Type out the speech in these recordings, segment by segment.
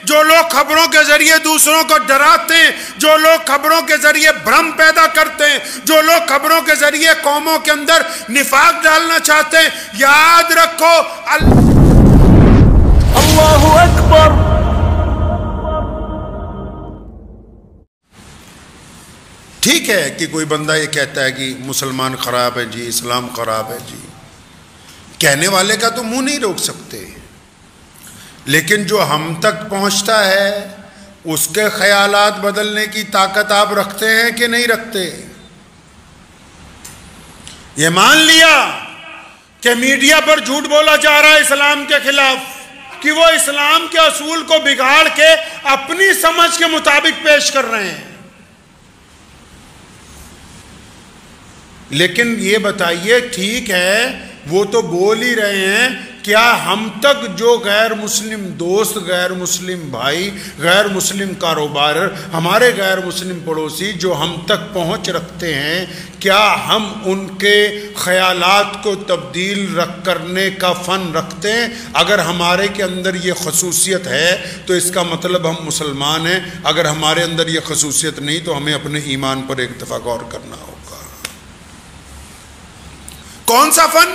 جو لوگ خبروں کے ذریعے دوسروں کو ڈراتے ہیں، جو لوگ خبروں کے ذریعے بھرم پیدا کرتے ہیں، جو لوگ خبروں کے ذریعے قوموں کے اندر نفاق ڈالنا چاہتے ہیں، یاد رکھو اللہ اکبر۔ ٹھیک ہے کہ کوئی بندہ یہ کہتا ہے کہ مسلمان خراب ہے جی، اسلام خراب ہے جی، کہنے والے کا تو منہ نہیں روک سکتے، لیکن جو ہم تک پہنچتا ہے اس کے خیالات بدلنے کی طاقت آپ رکھتے ہیں کہ نہیں رکھتے؟ یہ مان لیا کہ میڈیا پر جھوٹ بولا جا رہا ہے اسلام کے خلاف، کہ وہ اسلام کے اصول کو بگاڑ کے اپنی سمجھ کے مطابق پیش کر رہے ہیں، لیکن یہ بتائیے ٹھیک ہے وہ تو بول ہی رہے ہیں، کیا ہم تک جو غیر مسلم دوست، غیر مسلم بھائی، غیر مسلم کاروبار، ہمارے غیر مسلم پڑوسی جو ہم تک پہنچ رکھتے ہیں، کیا ہم ان کے خیالات کو تبدیل کرنے کا فن رکھتے ہیں؟ اگر ہمارے کے اندر یہ خصوصیت ہے تو اس کا مطلب ہم مسلمان ہیں، اگر ہمارے اندر یہ خصوصیت نہیں تو ہمیں اپنے ایمان پر ایک دفعہ غور کرنا ہوگا۔ کون سا فن؟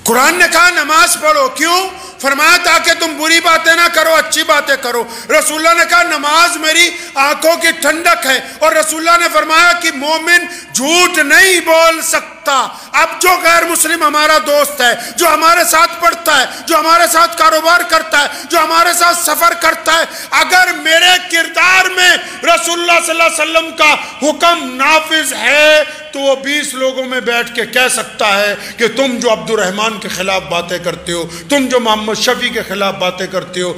قرآن نے کہا نماز پڑھو، کیوں؟ فرمایا تاکہ تم بری باتیں نہ کرو، اچھی باتیں کرو۔ رسول اللہ نے کہا نماز میری آنکھوں کی ٹھنڈک ہے، اور رسول اللہ نے فرمایا کہ مومن جھوٹ نہیں بول سکتا۔ اب جو غیر مسلم ہمارا دوست ہے، جو ہمارے ساتھ پڑھتا ہے، جو ہمارے ساتھ کاروبار کرتا ہے، جو ہمارے ساتھ سفر کرتا ہے، اگر میرے کردار میں رسول اللہ صلی اللہ علیہ وسلم کا حکم نافذ ہے تو وہ 20 لوگوں میں بیٹھ کے کہہ سکتا ہے کہ تم جو عبد الرحمن کے خلاف باتیں کرتے ہو، تم جو محمد شفیع کے خلاف باتیں کرتے ہو،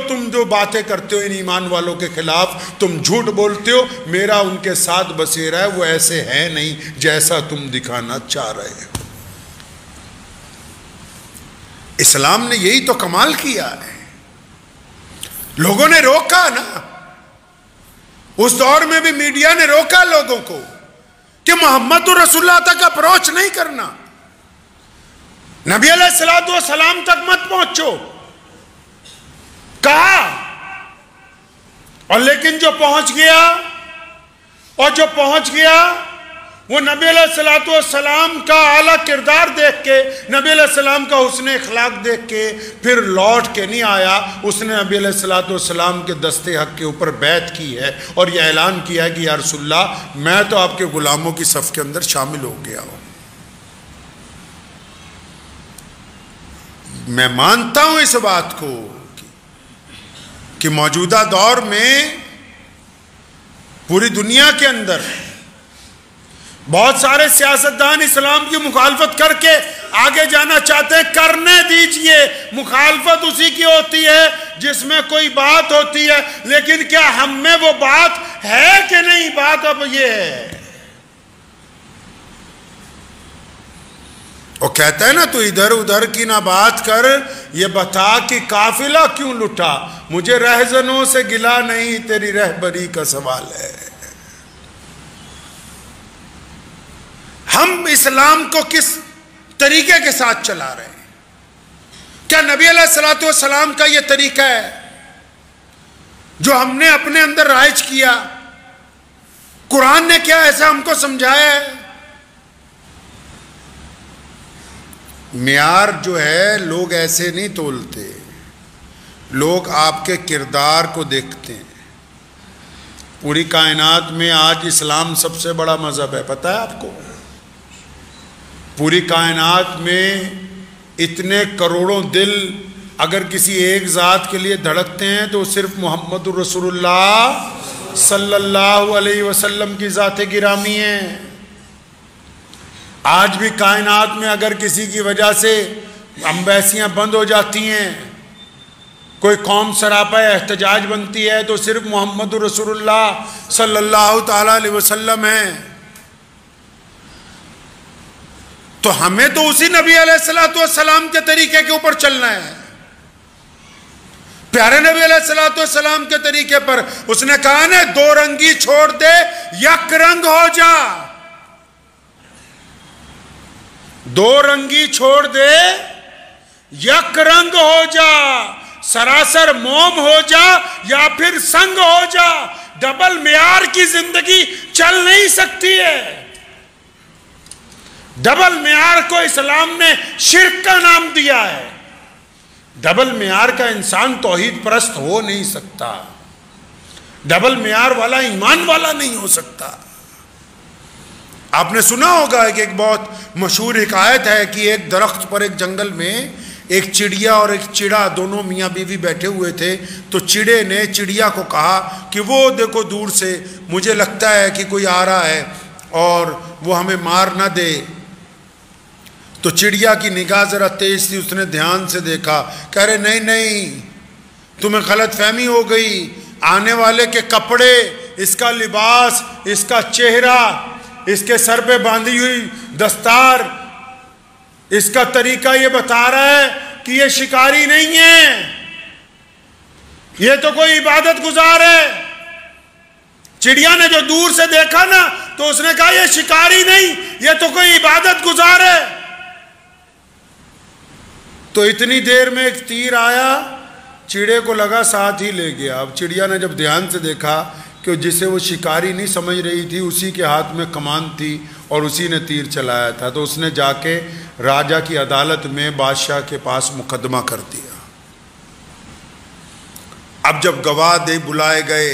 تم جو باتیں کرتے ہو ان ایمان والوں کے خلاف، تم جھوٹ بولتے ہو، میرا ان کے ساتھ بسیرا ہے، وہ ایسے ہے نہیں جیسا تم دکھانا چاہ رہے ہو۔ اسلام نے یہی تو کمال کیا ہے، لوگوں نے روکا نا، اس دور میں بھی میڈیا نے روکا لوگوں کو کہ محمد رسول اللہ تک اپروچ نہیں کرنا، نبی علیہ السلام تک مت پہنچو، کہا، اور لیکن جو پہنچ گیا وہ نبی علیہ السلام کا اعلیٰ کردار دیکھ کے، نبی علیہ السلام کا حسن اخلاق دیکھ کے پھر لوٹ کے نہیں آیا، اس نے نبی علیہ السلام کے دستے حق کے اوپر بیعت کی ہے اور یہ اعلان کیا ہے کہ یا رسول اللہ میں تو آپ کے غلاموں کی صف کے اندر شامل ہو گیا ہوں۔ میں مانتا ہوں اس بات کو کہ موجودہ دور میں پوری دنیا کے اندر بہت سارے سیاستدان اسلام کی مخالفت کر کے آگے جانا چاہتے ہیں، کرنے دیجئے، مخالفت اسی کی ہوتی ہے جس میں کوئی بات ہوتی ہے، لیکن کیا ہم میں وہ بات ہے کہ نہیں؟ بات اب یہ ہے، وہ کہتا ہے نا تو ادھر ادھر کی نہ بات کر، یہ بتا کہ قافلہ کیوں لٹا، مجھے رہزنوں سے گلا نہیں، تیری رہبری کا سوال ہے۔ ہم اسلام کو کس طریقے کے ساتھ چلا رہے ہیں؟ کیا نبی علیہ السلام کا یہ طریقہ ہے جو ہم نے اپنے اندر رائج کیا؟ قرآن نے کیا ایسا ہم کو سمجھایا ہے؟ معیار جو ہے لوگ ایسے نہیں تولتے، لوگ آپ کے کردار کو دیکھتے ہیں۔ پوری کائنات میں آج اسلام سب سے بڑا مذہب ہے، پتہ ہے آپ کو؟ پوری کائنات میں اتنے کروڑوں دل اگر کسی ایک ذات کے لیے دھڑکتے ہیں تو صرف محمد رسول اللہ صلی اللہ علیہ وسلم کی ذات گرامی ہے۔ آج بھی کائنات میں اگر کسی کی وجہ سے امبیسیاں بند ہو جاتی ہیں، کوئی قوم سراپا احتجاج بنتی ہے تو صرف محمد رسول اللہ صلی اللہ تعالی علیہ وسلم ہے۔ تو ہمیں تو اسی نبی علیہ السلام کے طریقے کے اوپر چلنا ہے، پیارے نبی علیہ السلام کے طریقے پر۔ اس نے کہا نا دو رنگی چھوڑ دے یک رنگ ہو جا، دو رنگی چھوڑ دے یک رنگ ہو جا، سراسر موم ہو جا یا پھر سنگ ہو جا، ڈبل معیار کی زندگی چل نہیں سکتی ہے۔ ڈبل معیار کو اسلام نے شرک کا نام دیا ہے۔ ڈبل معیار کا انسان توحید پرست ہو نہیں سکتا، ڈبل معیار والا ایمان والا نہیں ہو سکتا۔ آپ نے سنا ہوگا کہ ایک بہت مشہور حکایت ہے کہ ایک درخت پر ایک جنگل میں ایک چڑیا اور ایک چڑا دونوں میاں بیوی بیٹھے ہوئے تھے، تو چڑے نے چڑیا کو کہا کہ وہ دیکھو دور سے، مجھے لگتا ہے کہ کوئی آ رہا ہے اور وہ ہمیں مار نہ دے۔ تو چڑیا کی نگاہ ذرا تیز تھی، اس نے دھیان سے دیکھا، کہہ رہے نہیں نہیں تمہیں غلط فہمی ہو گئی، آنے والے کے کپڑے، اس کا لباس، اس کا چہرہ، اس کے سر پہ باندھی ہوئی دستار، اس کا طریقہ یہ بتا رہا ہے کہ یہ شکاری نہیں ہے، یہ تو کوئی عبادت گزار ہے۔ چڑیا نے جو دور سے دیکھا نا تو اس نے کہا یہ شکاری نہیں، یہ تو کوئی عبادت گزار ہے۔ تو اتنی دیر میں ایک تیر آیا، چڑے کو لگا ساتھ ہی لے گیا۔ اب چڑیا نے جب دھیان سے دیکھا کہ جسے وہ شکاری نہیں سمجھ رہی تھی اسی کے ہاتھ میں کمان تھی اور اسی نے تیر چلایا تھا، تو اس نے جا کے راجا کی عدالت میں بادشاہ کے پاس مقدمہ کر دیا۔ اب جب گواہ دے بلائے گئے،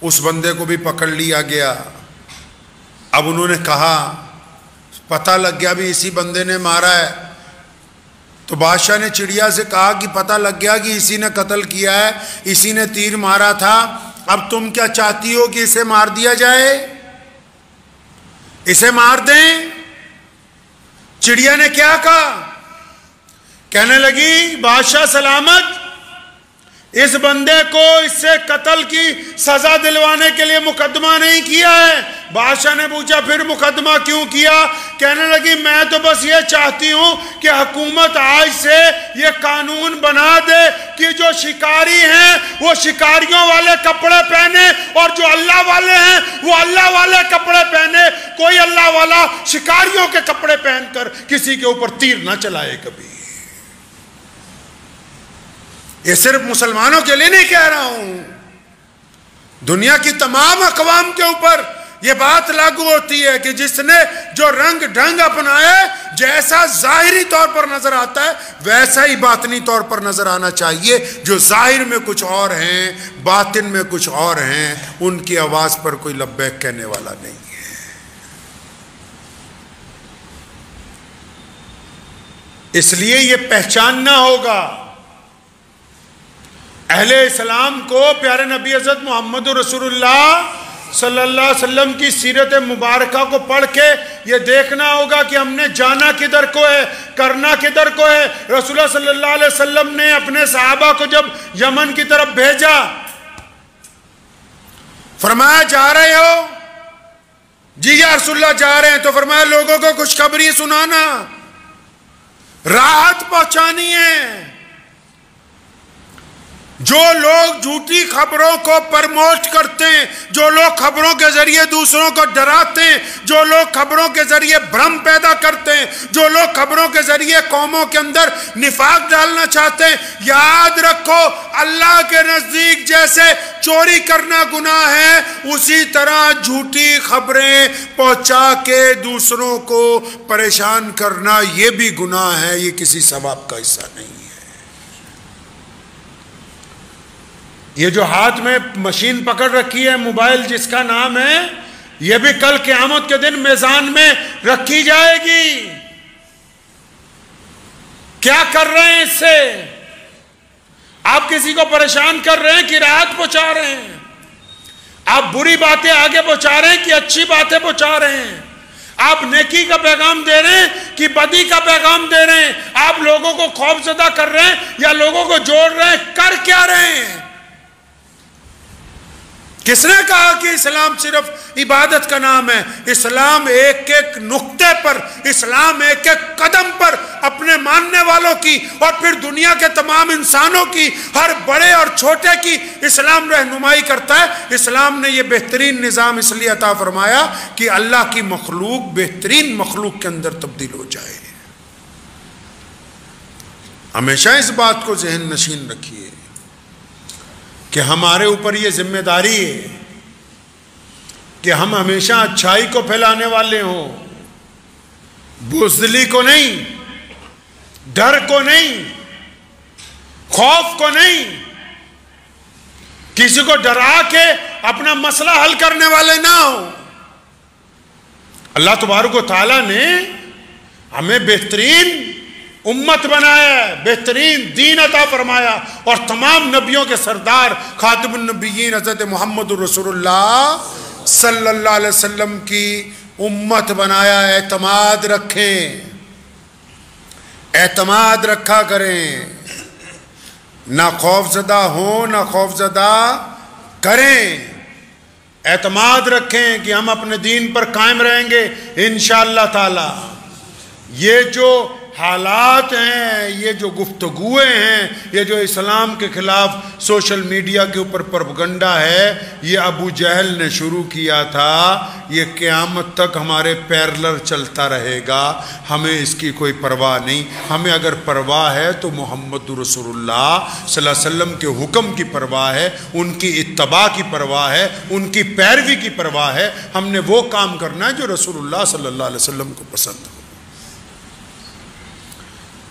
اس بندے کو بھی پکڑ لیا گیا۔ اب انہوں نے کہا پتہ لگ گیا بھی اسی بندے نے مارا ہے، تو بادشاہ نے چڑیا سے کہا کہ پتہ لگ گیا کہ اسی نے قتل کیا ہے، اسی نے تیر مارا تھا، اب تم کیا چاہتی ہو کہ اسے مار دیا جائے؟ اسے مار دیں؟ چڑیا نے کیا کہا؟ کہنے لگی بادشاہ سلامت، اس بندے کو اس سے قتل کی سزا دلوانے کے لیے مقدمہ نہیں کیا ہے۔ بادشاہ نے پوچھا پھر مقدمہ کیوں کیا؟ کہنے لگی میں تو بس یہ چاہتی ہوں کہ حکومت آج سے یہ قانون بنا دے کہ جو شکاری ہیں وہ شکاریوں والے کپڑے پہنے اور جو اللہ والے ہیں وہ اللہ والے کپڑے پہنے، کوئی اللہ والا شکاریوں کے کپڑے پہن کر کسی کے اوپر تیر نہ چلائے کبھی۔ یہ صرف مسلمانوں کے لیے نہیں کہہ رہا ہوں، دنیا کی تمام اقوام کے اوپر یہ بات لاگو ہوتی ہے کہ جس نے جو رنگ ڈھنگ اپنایا، جیسا ظاہری طور پر نظر آتا ہے ویسا ہی باطنی طور پر نظر آنا چاہیے۔ جو ظاہر میں کچھ اور ہیں، باطن میں کچھ اور ہیں، ان کی آواز پر کوئی لبیک کہنے والا نہیں ہے۔ اس لیے یہ پہچاننا ہوگا، اہل اسلام کو پیارے نبی حضرت محمد رسول اللہ صلی اللہ علیہ وسلم کی سیرت مبارکہ کو پڑھ کے یہ دیکھنا ہوگا کہ ہم نے جانا کدھر کو ہے، کرنا کدھر کو ہے۔ رسول اللہ صلی اللہ علیہ وسلم نے اپنے صحابہ کو جب یمن کی طرف بھیجا، فرمایا جا رہے ہو؟ جی یا رسول اللہ جا رہے ہیں۔ تو فرمایا لوگوں کو خوشخبری سنانا، راحت پہنچانی ہے۔ جو لوگ جھوٹی خبروں کو پرموٹ کرتے ہیں، جو لوگ خبروں کے ذریعے دوسروں کو ڈراتے ہیں، جو لوگ خبروں کے ذریعے بھرم پیدا کرتے ہیں، جو لوگ خبروں کے ذریعے قوموں کے اندر نفاق ڈالنا چاہتے ہیں، یاد رکھو اللہ کے نزدیک جیسے چوری کرنا گناہ ہے، اسی طرح جھوٹی خبریں پہنچا کے دوسروں کو پریشان کرنا یہ بھی گناہ ہے، یہ کسی ثواب کا حصہ نہیں ہے۔ یہ جو ہاتھ میں مشین پکڑ رکھی ہے موبائل جس کا نام ہے، یہ بھی کل قیامت کے دن میزان میں رکھی جائے گی۔ کیا کر رہے ہیں اس سے؟ آپ کسی کو پریشان کر رہے ہیں کہ راحت پہنچا رہے ہیں؟ آپ بری باتیں آگے پہنچا رہے ہیں کہ اچھی باتیں پہنچا رہے ہیں؟ آپ نیکی کا پیغام دے رہے ہیں کہ بدی کا پیغام دے رہے ہیں؟ آپ لوگوں کو خوف زدہ کر رہے ہیں یا لوگوں کو جوڑ رہے ہیں؟ کر کیا رہے ہیں؟ کس نے کہا کہ اسلام صرف عبادت کا نام ہے؟ اسلام ایک ایک نقطے پر، اسلام ایک ایک قدم پر اپنے ماننے والوں کی اور پھر دنیا کے تمام انسانوں کی، ہر بڑے اور چھوٹے کی اسلام رہنمائی کرتا ہے۔ اسلام نے یہ بہترین نظام اس لیے عطا فرمایا کہ اللہ کی مخلوق بہترین مخلوق کے اندر تبدیل ہو جائے۔ ہمیشہ اس بات کو ذہن نشین رکھیے کہ ہمارے اوپر یہ ذمہ داری ہے کہ ہم ہمیشہ اچھائی کو پھیلانے والے ہوں، بزدلی کو نہیں، ڈر کو نہیں، خوف کو نہیں، کسی کو ڈرا کے اپنا مسئلہ حل کرنے والے نہ ہوں۔ اللہ تبارک و تعالیٰ نے ہمیں بہترین امت بنایا ہے، بہترین دین عطا فرمایا، اور تمام نبیوں کے سردار خاتم النبیین حضرت محمد رسول اللہ صلی اللہ علیہ وسلم کی امت بنایا۔ اعتماد رکھیں، اعتماد رکھا کریں، نہ خوف زدہ ہوں نہ خوف زدہ کریں، اعتماد رکھیں کہ ہم اپنے دین پر قائم رہیں گے انشاءاللہ تعالی۔ یہ جو حالات ہیں، یہ جو گفتگویں ہیں، یہ جو اسلام کے خلاف سوشل میڈیا کے اوپر پروپیگنڈا ہے، یہ ابو جہل نے شروع کیا تھا، یہ قیامت تک ہمارے پیرلر چلتا رہے گا، ہمیں اس کی کوئی پرواہ نہیں۔ ہمیں اگر پرواہ ہے تو محمد رسول اللہ صلی اللہ علیہ وسلم کے حکم کی پرواہ ہے، ان کی اتباع کی پرواہ ہے، ان کی پیروی کی پرواہ ہے۔ ہم نے وہ کام کرنا ہے جو رسول اللہ صلی اللہ علیہ وسلم کو پسند ہو۔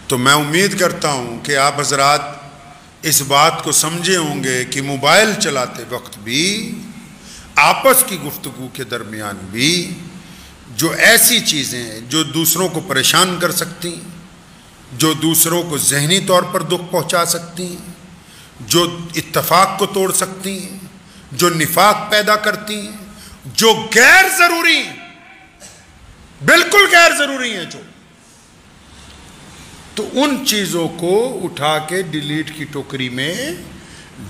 تو میں امید کرتا ہوں کہ آپ حضرات اس بات کو سمجھے ہوں گے کہ موبائل چلاتے وقت بھی، آپس کی گفتگو کے درمیان بھی، جو ایسی چیزیں جو دوسروں کو پریشان کر سکتی، جو دوسروں کو ذہنی طور پر دکھ پہنچا سکتی، جو اتفاق کو توڑ سکتی، جو نفاق پیدا کرتی، جو غیر ضروری، بالکل غیر ضروری ہیں، جو تو ان چیزوں کو اٹھا کے ڈیلیٹ کی ٹوکری میں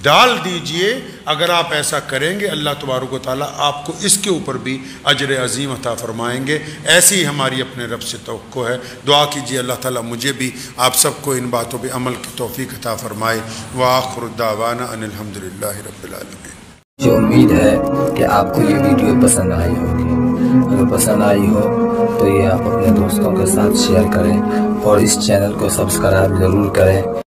ڈال دیجئے۔ اگر آپ ایسا کریں گے اللہ تبارک و تعالیٰ آپ کو اس کے اوپر بھی اجر عظیم عطا فرمائیں گے۔ ایسی ہی ہماری اپنے رب سے توقع ہے۔ دعا کیجئے اللہ تعالیٰ مجھے بھی آپ سب کو ان باتوں پہ عمل کی توفیق عطا فرمائے۔ وآخر دعوانا ان الحمدللہ رب العالمین۔ مجھے امید ہے کہ آپ کو یہ ویڈیو پسند آئی ہوگی۔ اگر پسند آئی ہو تو یہ آپ اپنے دوستوں کے ساتھ شیئر کریں اور اس چینل کو سبسکرائب ضرور کریں۔